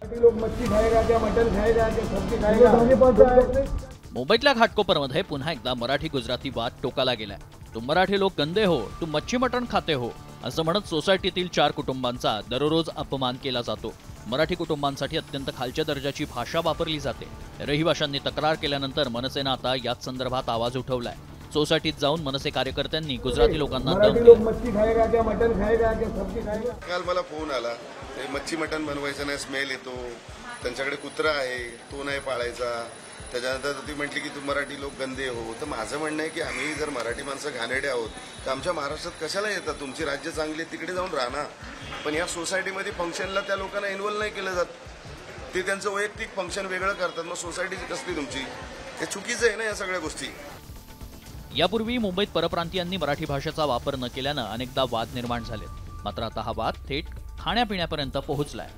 लोग मच्छी खाएगा क्या, मटन खाएगा क्या, सब्जी खाएगा। मुंबईतल्या घाटकोपरमध्ये पुन्हा एकदा मराठी गुजराती वाद टोकाला गेलाय। तुम मराठी लोक गंदे हो, तुम मच्छी मटण खाते हो असं म्हणत सोसायटीतील 4 कुटुंबांचा दररोज अपमान केला जातो। मराठी कुटुंबांसाठी अत्यंत खालच्या दर्जाची भाषा वापरली जाते। रहिवाशांनी तक्रार केल्यानंतर मनसेनं आता याच संदर्भात आवाज उठवलाय। सोसायटीत जाऊन मनसे कार्यकर्त्यांनी गुजराती लोकांना मराठी लोग मच्छी खाएगा क्या, मटन खाएगा क्या, सब्जी खाएगा। काल मला फोन आला, मच्छी मटण बनवायचं नाही, स्मेल येतो, त्यांच्याकडे कुत्रा आहे तो नाही पाळायचा। त्याच्यानंतर ती म्हटली की तू मराठी लोक गंदे हो। तर माझं म्हणणं आहे की आम्ही जर मराठी माणसं घाणेरडे आहोत तर आमच्या महाराष्ट्रात कशाला येतात? तुमची राज्य चांगली तिकडे जाऊन राहा। पण या सोसायटीमध्ये फंक्शनला त्या लोकांना इन्व्हॉल्व नाही केलं जात। ते त्यांचं वैयक्तिक फंक्शन वेगळं करतात, मग सोसायटीची कसली तुमची? हे चुकीचं आहे ना या सगळ्या गोष्टी। यापूर्वी मुंबईत परप्रांतीयांनी मराठी भाषेचा वापर न केल्यानं अनेकदा वाद निर्माण झाले। मात्र आता हा वाद थेट खाण्यापिण्यापर्यंत पोहोचलाय।